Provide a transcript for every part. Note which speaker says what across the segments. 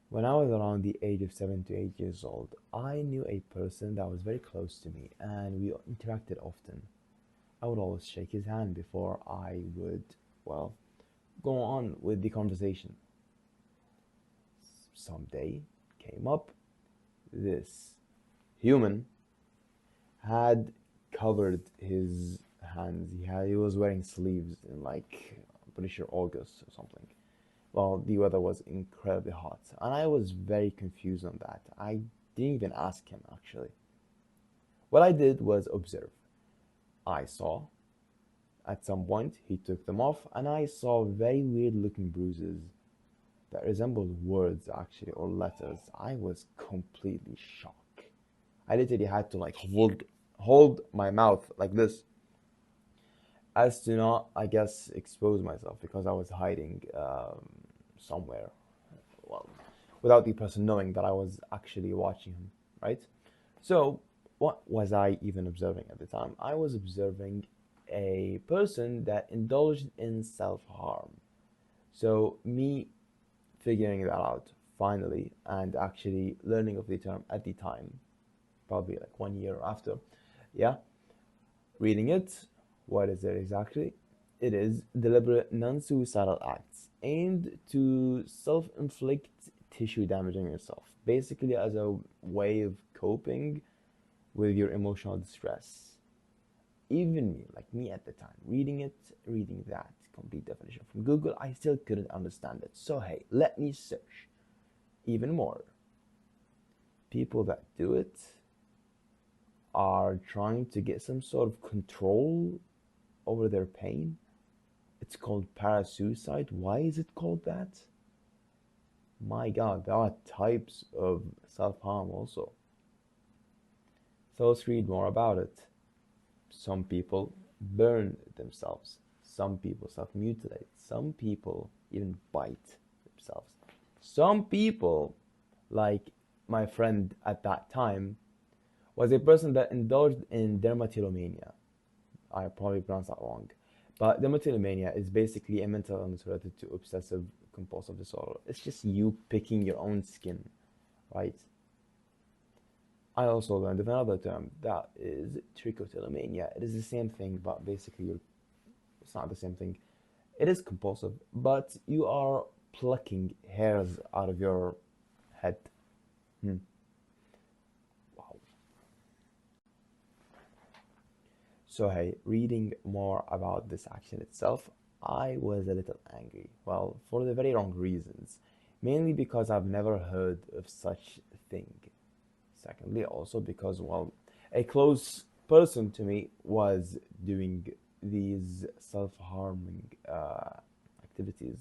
Speaker 1: When I was around the age of 7 to 8 years old, I knew a person that was very close to me and we interacted often. I would always shake his hand before I would, well, go on with the conversation. Someday came up, this human had covered his hands. He was wearing sleeves in like, I'm pretty sure August or something. Well, the weather was incredibly hot, and I was very confused on that. I didn't even ask him actually. What I did was observe. I saw at some point he took them off, and I saw very weird looking bruises that resembled words actually or letters. I was completely shocked. I literally had to like hold my mouth like this as to not, I guess, expose myself because I was hiding somewhere. Well, without the person knowing that I was actually watching him, right? So, what was I even observing at the time? I was observing a person that indulged in self harm. So, me figuring that out finally and actually learning of the term at the time, probably like 1 year after, yeah, reading it, what is it exactly? It is deliberate non suicidal acts aimed to self inflict tissue damage on yourself, basically, as a way of coping with your emotional distress. Even me, like me at the time, reading it, reading that complete definition from Google, I still couldn't understand it. So, hey, let me search even more. People that do it are trying to get some sort of control over their pain. It's called parasuicide. Why is it called that? My god, there are types of self harm also. So let's read more about it. Some people burn themselves, some people self mutilate, some people even bite themselves. Some people, like my friend at that time, was a person that indulged in dermatillomania. I probably pronounced that wrong. But dermatillomania is basically a mental illness related to obsessive compulsive disorder. It's just you picking your own skin, right? I also learned of another term that is trichotillomania. It is the same thing, but basically it's not the same thing. It is compulsive, but you are plucking hairs out of your head. Hmm. Wow. So, hey, reading more about this action itself, I was a little angry. Well, for the very wrong reasons. Mainly because I've never heard of such thing. Secondly, also because, well, a close person to me was doing these self-harming activities.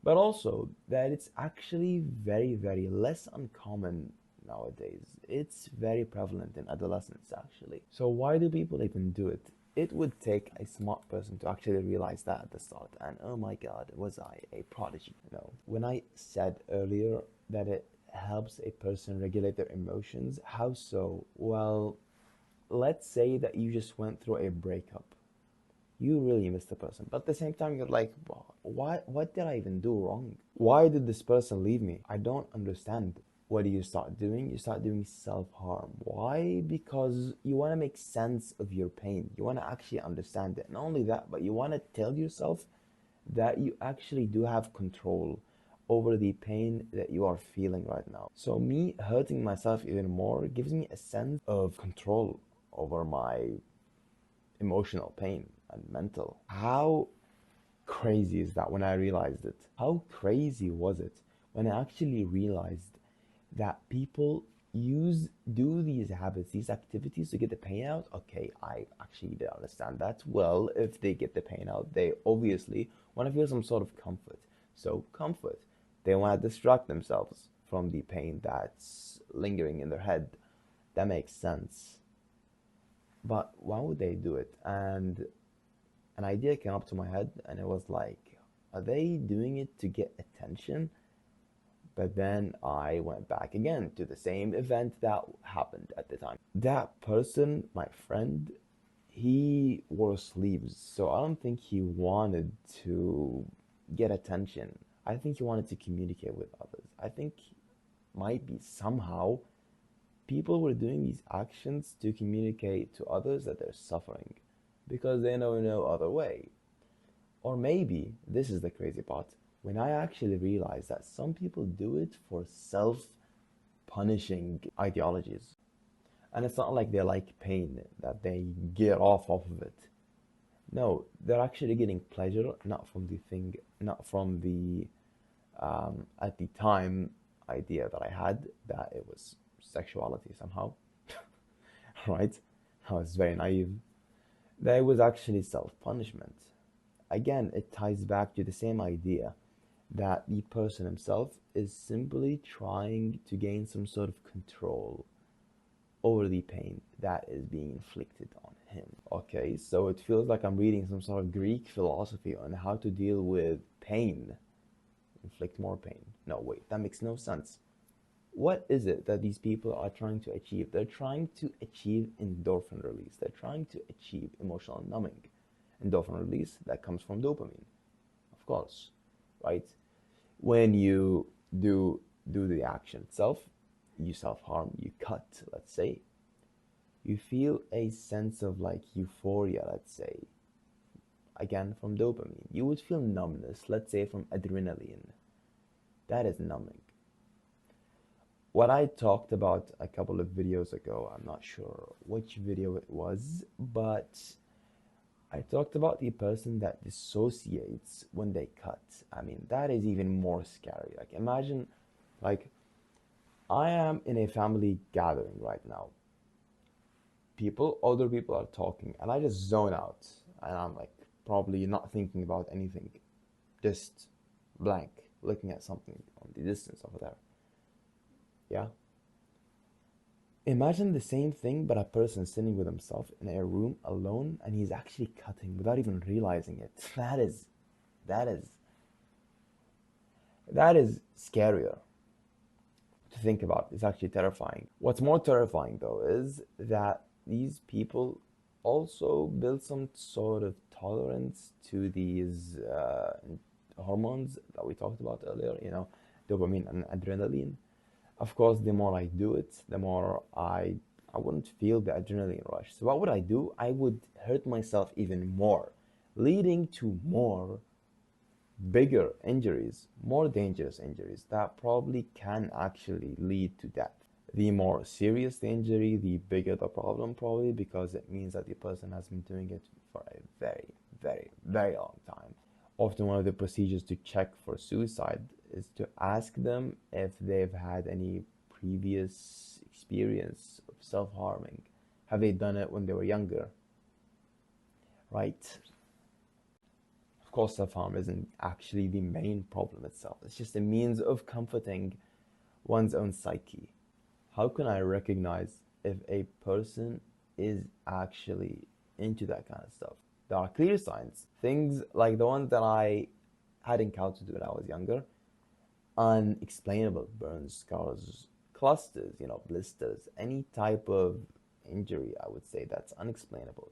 Speaker 1: But also that it's actually very, very less uncommon nowadays. It's very prevalent in adolescence, actually. So why do people even do it? It would take a smart person to actually realize that at the start. And oh my God, was I a prodigy? No. When I said earlier that it helps a person regulate their emotions, how so? Well, let's say that you just went through a breakup. You really miss the person, but at the same time you're like, "Well, why, what did I even do wrong? Why did this person leave me? I don't understand." What do you start doing? You start doing self-harm. Why? Because you want to make sense of your pain. You want to actually understand it. Not only that, but you want to tell yourself that you actually do have control over the pain that you are feeling right now. So me hurting myself even more gives me a sense of control over my emotional pain and mental. How crazy is that when I realized it? How crazy was it when I actually realized that people do these habits, these activities to get the pain out? Okay, I actually did understand that. Well, if they get the pain out, they obviously want to feel some sort of comfort. So comfort. They want to distract themselves from the pain that's lingering in their head. That makes sense. But why would they do it? And an idea came up to my head, and it was like, are they doing it to get attention? But then I went back again to the same event that happened at the time. That person, my friend, he wore sleeves, so I don't think he wanted to get attention. I think he wanted to communicate with others. I think might be somehow people were doing these actions to communicate to others that they're suffering because they know no other way. Or maybe, this is the crazy part, when I actually realized that some people do it for self punishing ideologies. And it's not like they like pain, that they get off of it. No, they're actually getting pleasure, not from the thing, not from the, at the time, idea that I had that it was sexuality somehow, right? I was very naive. That it was actually self punishment. Again, it ties back to the same idea that the person himself is simply trying to gain some sort of control over the pain that is being inflicted on him. Okay, so it feels like I'm reading some sort of Greek philosophy on how to deal with pain, inflict more pain. No, wait, that makes no sense. What is it that these people are trying to achieve? They're trying to achieve endorphin release. They're trying to achieve emotional numbing. Endorphin release, that comes from dopamine, of course, right? When you do the action itself, you self-harm, you cut, let's say, you feel a sense of like euphoria, let's say, again from dopamine. You would feel numbness, let's say from adrenaline. That is numbing. What I talked about a couple of videos ago, I'm not sure which video it was, but I talked about the person that dissociates when they cut. I mean, that is even more scary. Like, imagine, like, I am in a family gathering right now. Older people are talking, and I just zone out. And I'm like, probably not thinking about anything, just blank, looking at something on the distance over there. Yeah? Imagine the same thing, but a person sitting with himself in a room alone, and he's actually cutting without even realizing it. That is, that is scarier to think about. It's actually terrifying. What's more terrifying, though, is that these people also build some sort of tolerance to these hormones that we talked about earlier, dopamine and adrenaline. Of course, the more I do it, the more I wouldn't feel the adrenaline rush. So what would I do? I would hurt myself even more, leading to more bigger injuries, more dangerous injuries that probably can actually lead to death. The more serious the injury, the bigger the problem probably, because it means that the person has been doing it for a very, very, very long time. Often one of the procedures to check for suicide is to ask them if they've had any previous experience of self-harming. Have they done it when they were younger? Right? Of course, self-harm isn't actually the main problem itself. It's just a means of comforting one's own psyche. How can I recognize if a person is actually into that kind of stuff? There are clear signs, things like the ones that I had encountered when I was younger. Unexplainable burns, scars, clusters, blisters, any type of injury, I would say that's unexplainable.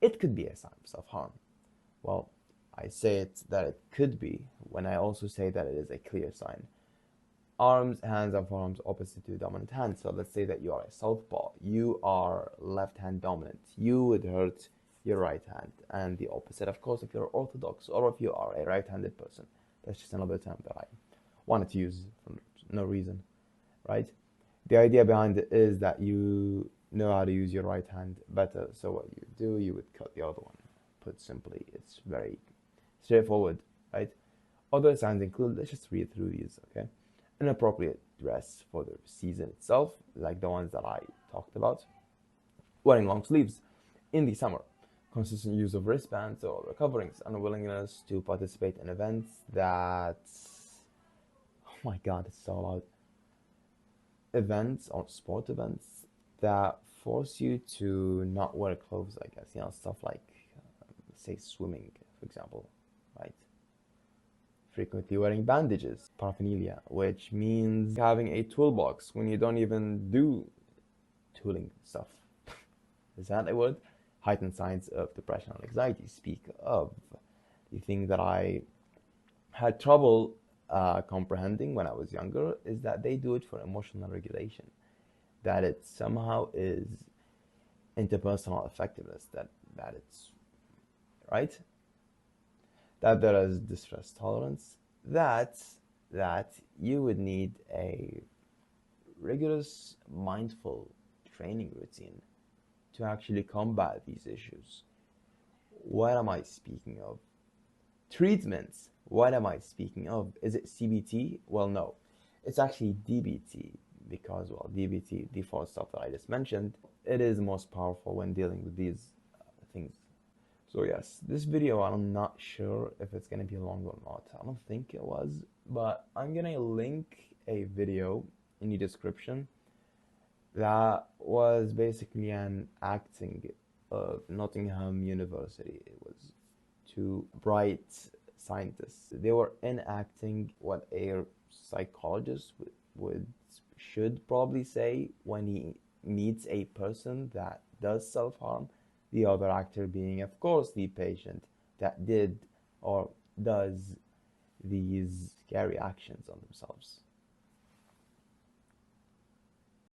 Speaker 1: It could be a sign of self-harm. Well, I say it that it could be when I also say that it is a clear sign. Arms, hands, and forearms opposite to dominant hand. So let's say that you are a southpaw. You are left hand dominant. You would hurt your right hand. And the opposite, of course, if you're orthodox or if you are a right-handed person. That's just another term that I wanted to use for no reason, right? The idea behind it is that you know how to use your right hand better. So what you do, you would cut the other one. Put simply, it's very straightforward, right? Other signs include, let's just read through these, okay? Inappropriate dress for the season itself, like the ones that I talked about. Wearing long sleeves in the summer. Consistent use of wristbands or other coverings. Unwillingness to participate in events that, oh my god, it's so loud. Events or sport events that force you to not wear clothes, I guess. Stuff like, say, swimming, for example, right? Frequently wearing bandages, paraphernalia, which means having a toolbox when you don't even do tooling stuff. Is that a word? Heightened signs of depression and anxiety. Speak of the thing that I had trouble comprehending when I was younger is that they do it for emotional regulation, that it somehow is interpersonal effectiveness, that it's right, that there is distress tolerance, that that you would need a rigorous mindful training routine to actually combat these issues. What am I speaking of? Treatments. What am I speaking of? Is it CBT? Well, no. It's actually DBT because, well, DBT, default stuff that I just mentioned, it is most powerful when dealing with these things. So yes, this video, I'm not sure if it's gonna be long or not. I don't think it was, but I'm gonna link a video in the description that was basically an acting of Nottingham University. It was two bright scientists. They were enacting what a psychologist would should probably say when he meets a person that does self-harm, the other actor being, of course, the patient that did or does these scary actions on themselves.